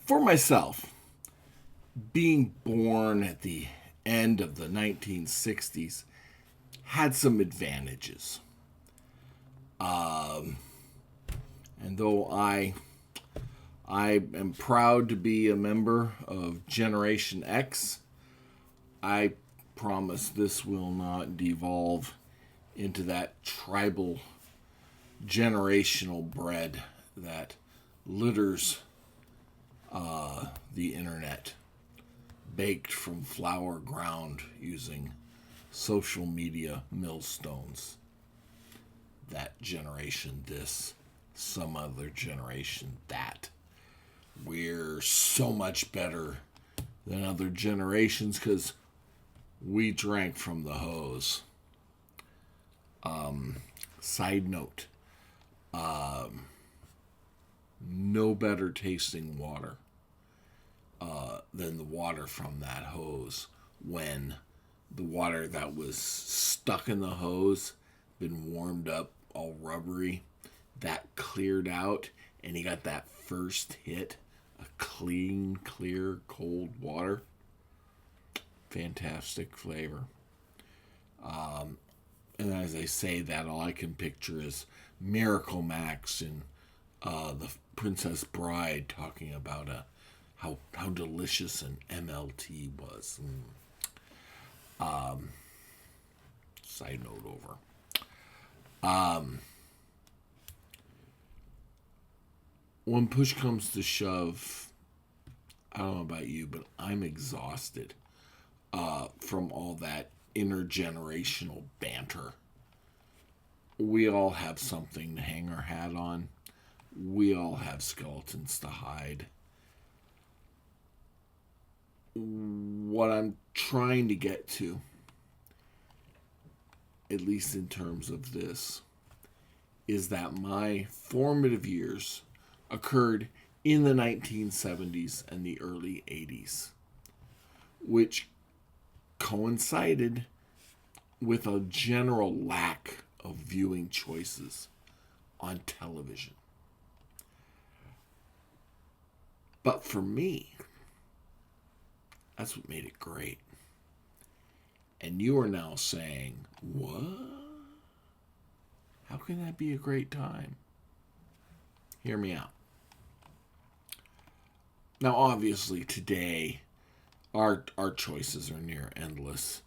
For myself, being born at the end of the 1960s had some advantages. Um, and though I am proud to be a member of Generation X, I promise this will not devolve into that tribal generational bread that litters the internet, baked from flour ground using social media millstones. That generation this, some other generation that. We're so much better than other generations because we drank from the hose. Side note, no better tasting water than the water from that hose when the water that was stuck in the hose, been warmed up, all rubbery, that cleared out, and you got that first hit, a clean, clear, cold water. Fantastic flavor. And as I say that, all I can picture is Miracle Max and the Princess Bride talking about how delicious an MLT was. Side note over. When push comes to shove, I don't know about you, but I'm exhausted from all that intergenerational banter. We all have something to hang our hat on. We all have skeletons to hide. What I'm trying to get to, at least in terms of this, is that my formative years occurred in the 1970s and the early 80s, which coincided with a general lack of viewing choices on television. But for me, that's what made it great. And you are now saying, what? How can that be a great time? Hear me out. Now, obviously, today, our choices are near endless.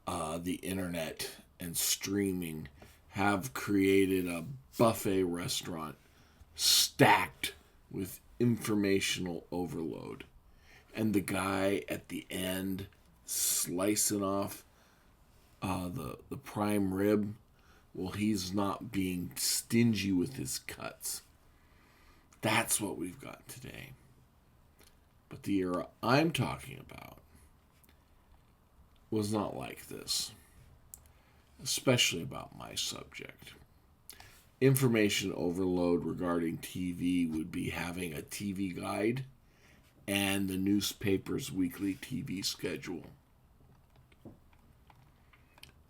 The internet and streaming have created a buffet restaurant stacked with informational overload. And the guy at the end slicing off the prime rib, well, he's not being stingy with his cuts. That's what we've got today. But the era I'm talking about was not like this, especially about my subject. Information overload regarding TV would be having a TV guide and the newspaper's weekly TV schedule.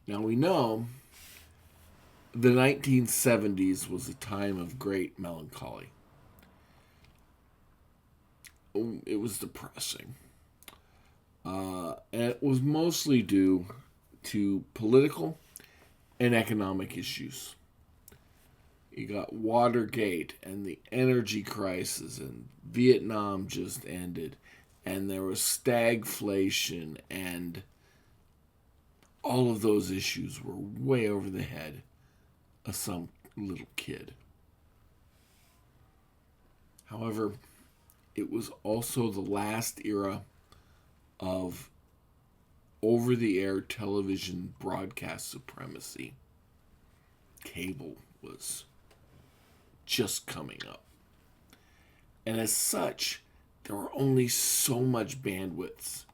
Now we know the 1970s was a time of great melancholy. It was depressing. And it was mostly due to political and economic issues. You got Watergate and the energy crisis, and Vietnam just ended, and there was stagflation, and all of those issues were way over the head of some little kid. However, it was also the last era of over-the-air television broadcast supremacy. Cable was just coming up. And as such, there were only so much bandwidth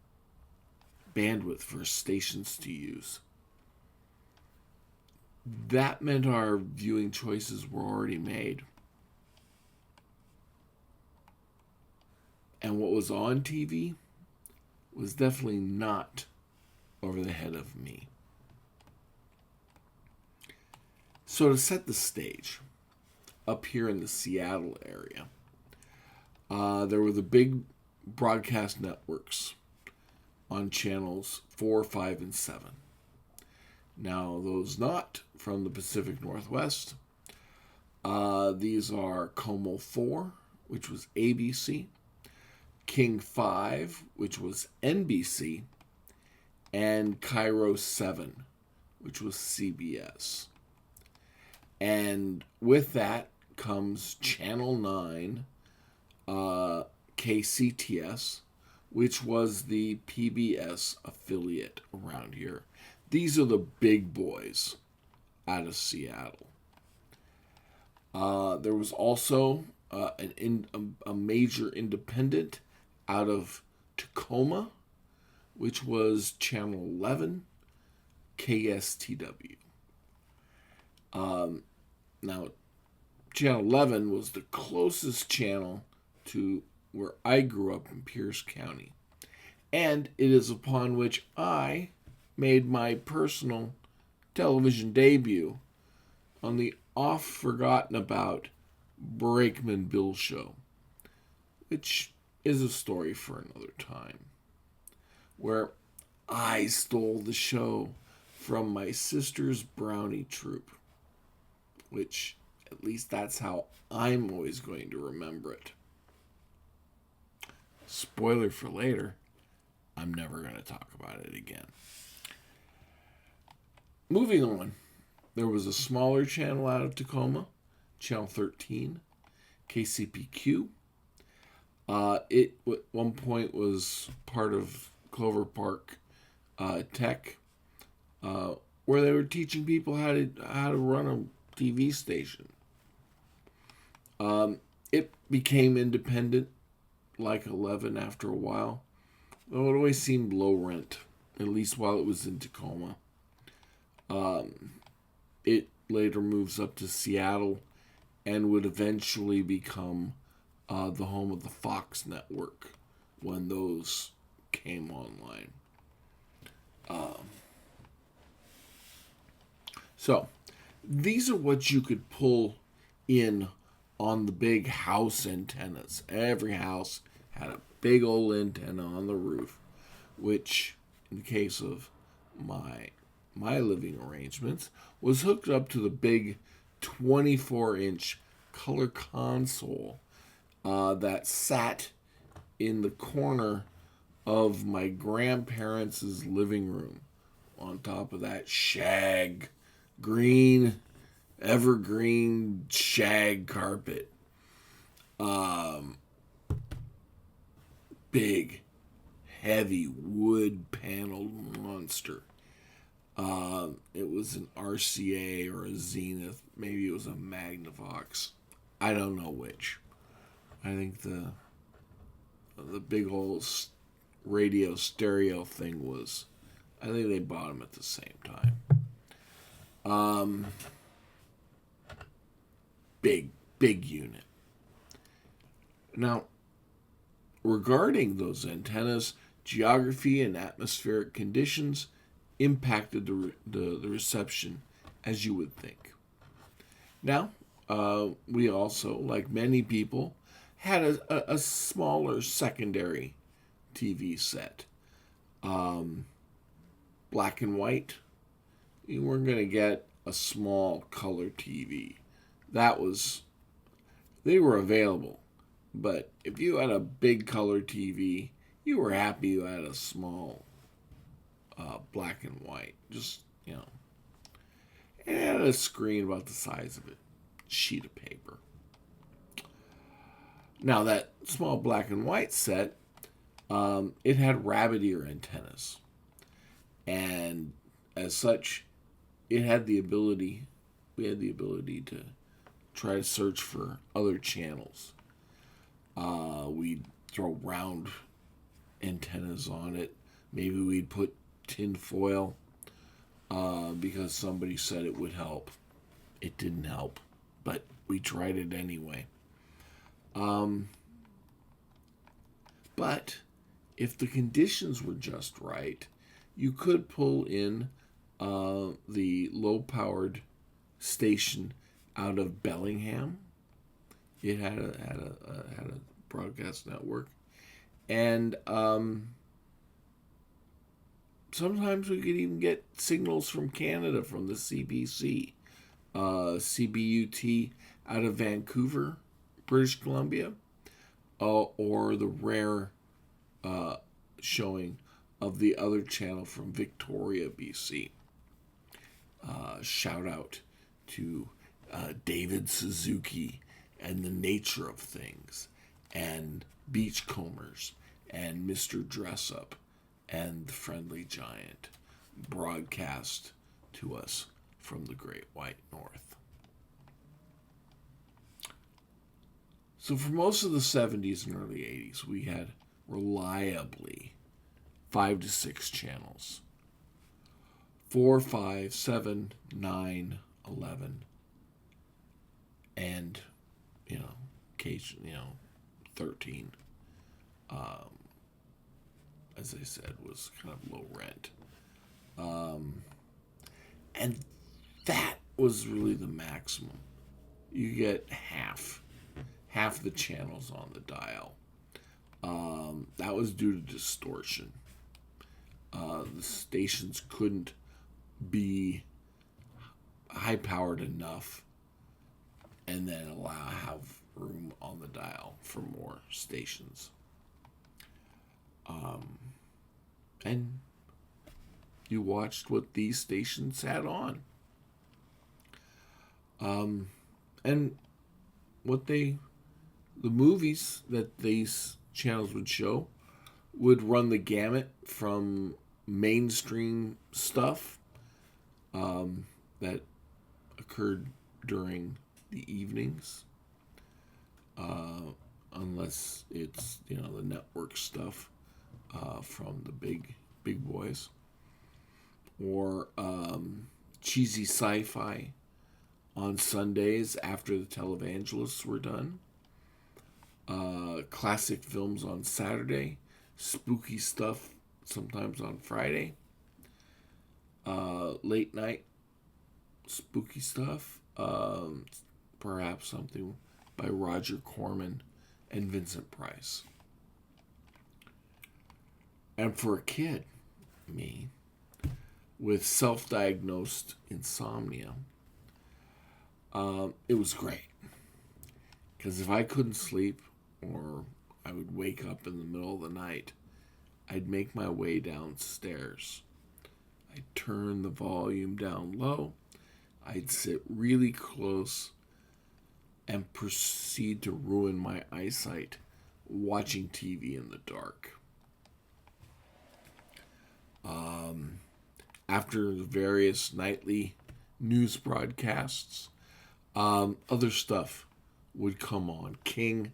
for stations to use. That meant our viewing choices were already made. And what was on TV was definitely not over the head of me. So to set the stage, up here in the Seattle area, There were the big broadcast networks on channels 4, 5, and 7. Now, those not from the Pacific Northwest, these are Como 4, which was ABC, King 5, which was NBC, and Cairo 7, which was CBS. And with that comes Channel 9, KCTS, which was the PBS affiliate around here. These are the big boys out of Seattle. There was also a major independent out of Tacoma, which was Channel 11, KSTW. Now, Channel 11 was the closest channel to where I grew up in Pierce County. And it is upon which I made my personal television debut on the oft-forgotten-about Brakeman Bill Show, which is a story for another time, where I stole the show from my sister's brownie troop, which at least that's how I'm always going to remember it. Spoiler for later, I'm never going to talk about it again. Moving on, there was a smaller channel out of Tacoma, Channel 13, KCPQ. It at one point was part of Clover Park Tech, where they were teaching people how to run a TV station. It became independent, like 11 after a while, though it always seemed low rent, at least while it was in Tacoma. It later moves up to Seattle and would eventually become the home of the Fox network when those came online. So, these are what you could pull in on the big house antennas. Every house had a big old antenna on the roof, which, in the case of my living arrangements, was hooked up to the big 24-inch color console that sat in the corner of my grandparents' living room on top of that evergreen shag carpet. Big, heavy, wood-paneled monster. It was an RCA or a Zenith. Maybe it was a Magnavox. I don't know which. I think the big old radio stereo thing was, I think they bought them at the same time. Big unit. Now, regarding those antennas, geography and atmospheric conditions impacted the reception, as you would think. Now, we also, like many people, had a smaller secondary TV set. Black and white. You weren't going to get a small color TV. They were available. But if you had a big color TV, you were happy you had a small black and white. Just, it had a screen about the size of a sheet of paper. Now, that small black and white set, it had rabbit ear antennas. And as such, we had the ability to try to search for other channels. We'd throw round antennas on it. Maybe we'd put tin foil because somebody said it would help. It didn't help, but we tried it anyway. But if the conditions were just right, you could pull in the low-powered station out of Bellingham. It had a broadcast network. And sometimes we could even get signals from Canada from the CBC, CBUT out of Vancouver, British Columbia, or the rare showing of the other channel from Victoria, BC. Shout out to David Suzuki and the Nature of Things, and Beachcombers, and Mr. Dressup, and the Friendly Giant, broadcast to us from the Great White North. So for most of the 70s and early 80s, we had reliably 5 to 6 channels. 4, 5, 7, 9, 11, and, occasionally, 13. As I said, was kind of low rent. And that was really the maximum. You get half the channels on the dial. That was due to distortion. The stations couldn't be high-powered enough and then have room on the dial for more stations. And you watched what these stations had on. And the movies that these channels would show would run the gamut from mainstream stuff that occurred during the evenings, unless it's the network stuff from the big boys, or cheesy sci-fi on Sundays after the televangelists were done, classic films on Saturday, spooky stuff sometimes on Friday, late night spooky stuff, perhaps something by Roger Corman and Vincent Price. And for a kid, me, with self-diagnosed insomnia, it was great. Because if I couldn't sleep, or I would wake up in the middle of the night, I'd make my way downstairs. I'd turn the volume down low. I'd sit really close and proceed to ruin my eyesight watching TV in the dark. After the various nightly news broadcasts, other stuff would come on. King,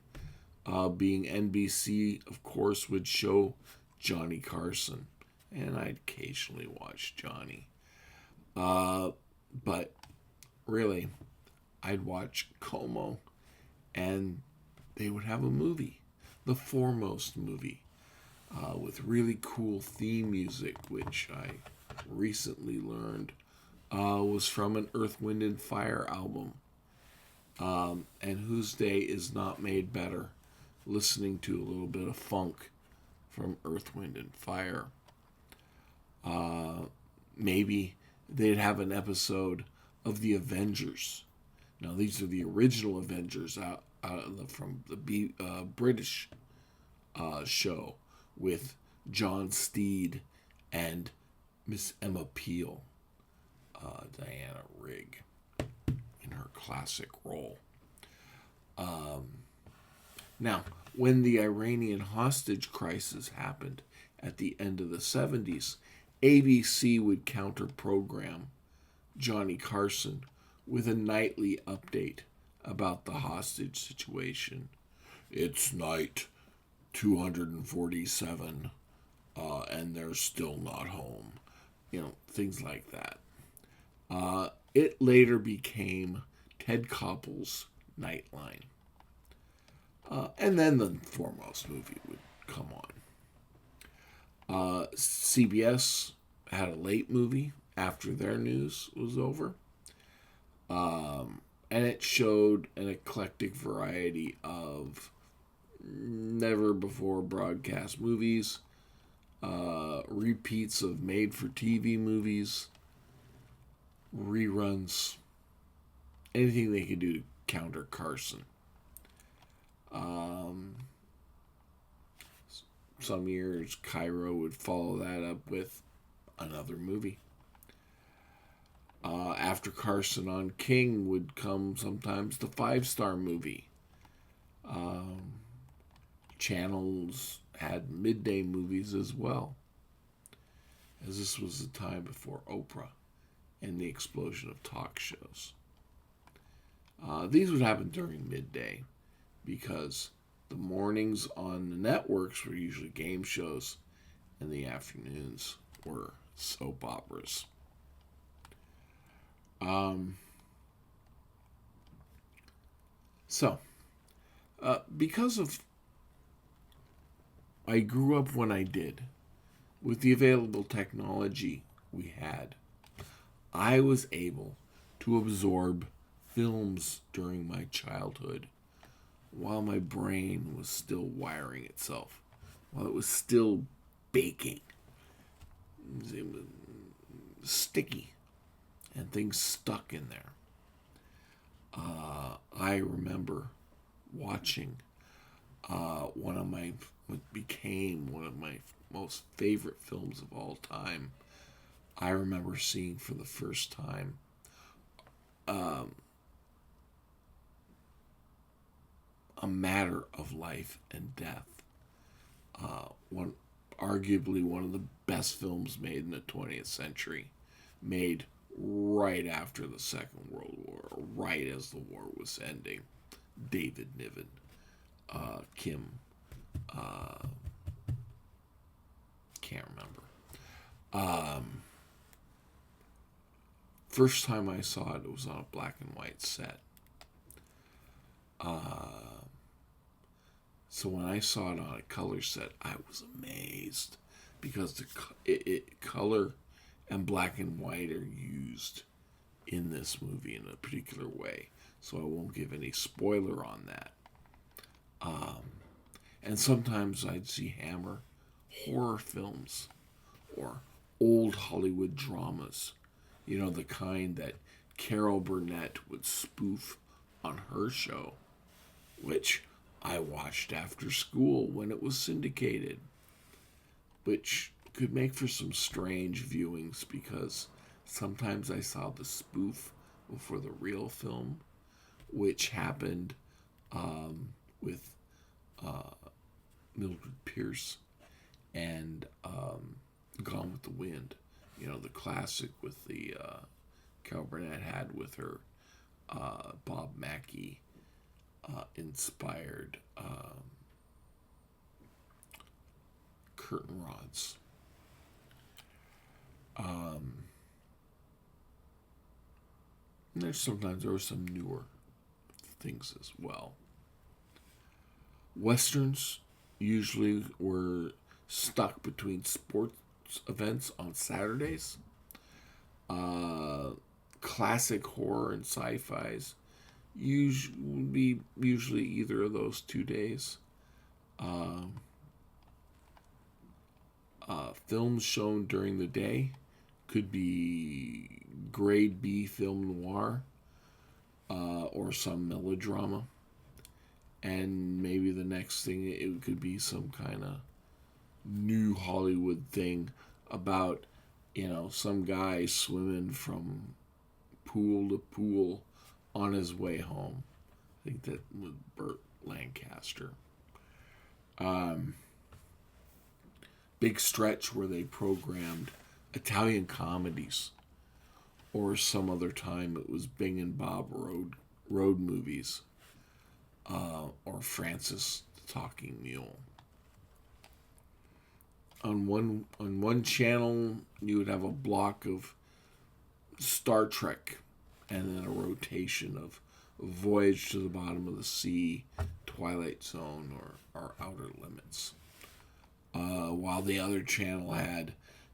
being NBC, of course, would show Johnny Carson, and I'd occasionally watch Johnny. But really, I'd watch Como, and they would have a movie, The Foremost movie, with really cool theme music, which I recently learned was from an Earth, Wind, and Fire album, and whose day is not made better listening to a little bit of funk from Earth, Wind, and Fire. Maybe they'd have an episode of The Avengers. Now, these are the original Avengers from the British show with John Steed and Miss Emma Peel, Diana Rigg, in her classic role. Now, when the Iranian hostage crisis happened at the end of the 70s, ABC would counter-program Johnny Carson with a nightly update about the hostage situation. It's night 247, and they're still not home. Things like that. It later became Ted Koppel's Nightline. And then the Foremost movie would come on. CBS had a late movie after their news was over. And it showed an eclectic variety of never before broadcast movies, repeats of made-for-TV movies, reruns, anything they could do to counter Carson. Some years, Cairo would follow that up with another movie. After Carson on King would come sometimes the 5-star movie. Channels had midday movies as well, as this was the time before Oprah and the explosion of talk shows. These would happen during midday because the mornings on the networks were usually game shows and the afternoons were soap operas. Because of I grew up when I did, with the available technology we had, I was able to absorb films during my childhood while my brain was still wiring itself, while it was still baking. It was sticky, and things stuck in there. I remember watching what became one of my most favorite films of all time. I remember seeing for the first time A Matter of Life and Death. Arguably one of the best films made in the 20th century, made right after the Second World War, right as the war was ending. David Niven, Kim, can't remember. First time I saw it, it was on a black and white set. So when I saw it on a color set, I was amazed because the color and black and white are used in this movie in a particular way. So I won't give any spoiler on that. And sometimes I'd see Hammer horror films or old Hollywood dramas. You know, the kind that Carol Burnett would spoof on her show, which I watched after school when it was syndicated, which could make for some strange viewings because sometimes I saw the spoof before the real film, which happened with Mildred Pierce and Gone with the Wind. You know, the classic with the Carol Burnett had with her Bob Mackie inspired curtain rods. There were some newer things as well. Westerns usually were stuck between sports events on Saturdays. Classic horror and sci-fis would be usually either of those 2 days. Films shown during the day could be grade B film noir or some melodrama. And maybe the next thing, it could be some kind of new Hollywood thing about, some guy swimming from pool to pool on his way home. I think that was Burt Lancaster. Big stretch where they programmed Italian comedies, or some other time it was Bing and Bob road movies, or Francis the Talking Mule. On one channel, you would have a block of Star Trek, and then a rotation of Voyage to the Bottom of the Sea, Twilight Zone, or Outer Limits. While the other channel had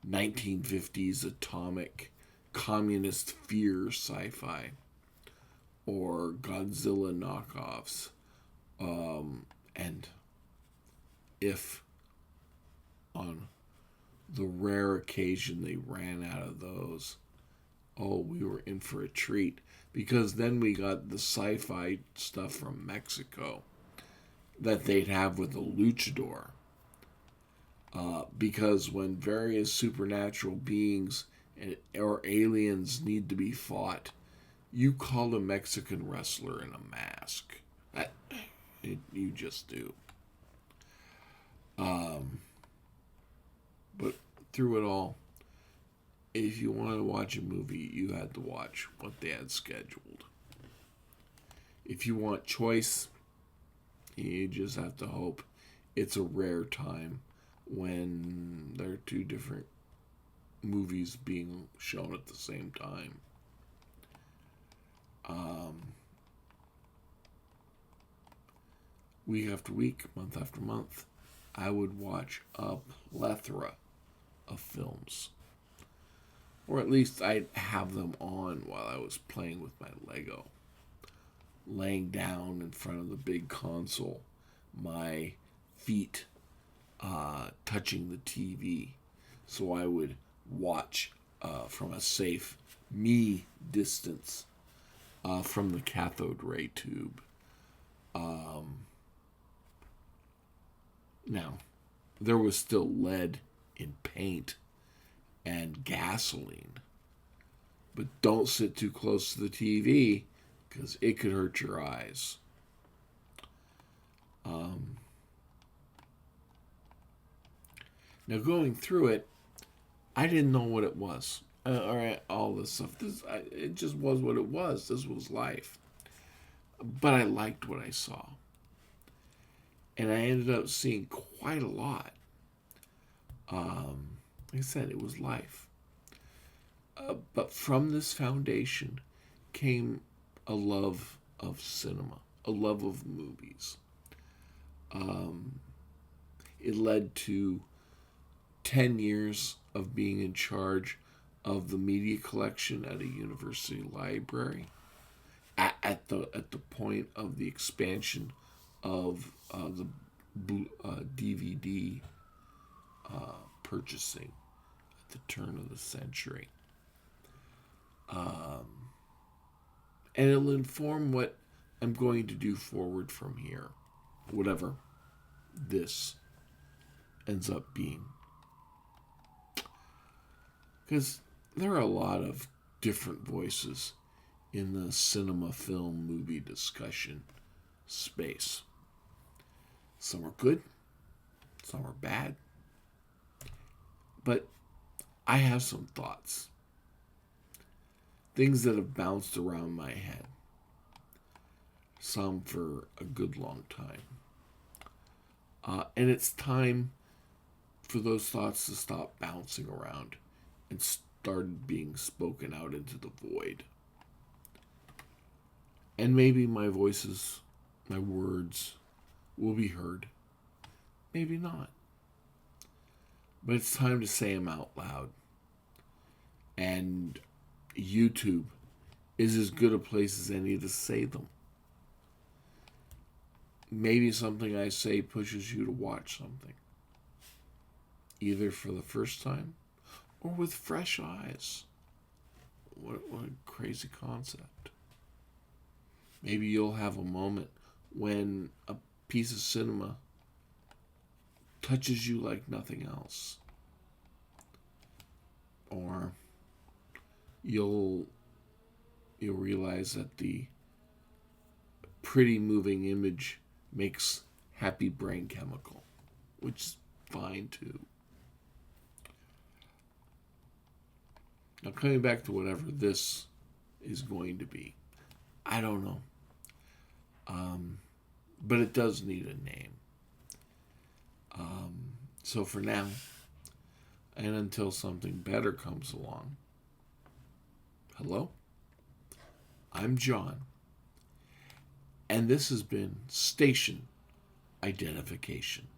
1950s atomic communist fear sci-fi, or Godzilla knockoffs, and if on the rare occasion they ran out of those, oh, we were in for a treat. Because then we got the sci-fi stuff from Mexico that they'd have with a luchador. Because when various supernatural beings or aliens need to be fought, you call a Mexican wrestler in a mask. You just do. But through it all, if you wanted to watch a movie, you had to watch what they had scheduled. If you want choice, you just have to hope it's a rare time when there are two different movies being shown at the same time. Week after week, month after month, I would watch a plethora of films. Or at least I'd have them on while I was playing with my Lego. Laying down in front of the big console, my feet touching the TV. So I would watch from a safe me distance from the cathode ray tube. Now, there was still lead in paint and gasoline. But don't sit too close to the TV because it could hurt your eyes. Now, going through it, I didn't know what it was. All this stuff. It just was what it was. This was life. But I liked what I saw. And I ended up seeing quite a lot. Like I said, it was life. But from this foundation came a love of cinema, a love of movies. It led to 10 years of being in charge of the media collection at a university library at the point of the expansion of the DVD purchasing at the turn of the century. And it'll inform what I'm going to do forward from here, whatever this ends up being. Because there are a lot of different voices in the cinema, film, movie discussion space. Some are good, some are bad. But I have some thoughts. Things that have bounced around my head. Some for a good long time. And it's time for those thoughts to stop bouncing around and start being spoken out into the void. And maybe my voices, my words, will be heard. Maybe not. But it's time to say them out loud. And YouTube is as good a place as any to say them. Maybe something I say pushes you to watch something. Either for the first time or with fresh eyes. What a crazy concept. Maybe you'll have a moment when a piece of cinema touches you like nothing else. Or you'll realize that the pretty moving image makes happy brain chemical, which is fine too. Now, coming back to whatever this is going to be, I don't know. But it does need a name. So for now, and until something better comes along, hello, I'm John, and this has been Station Identification.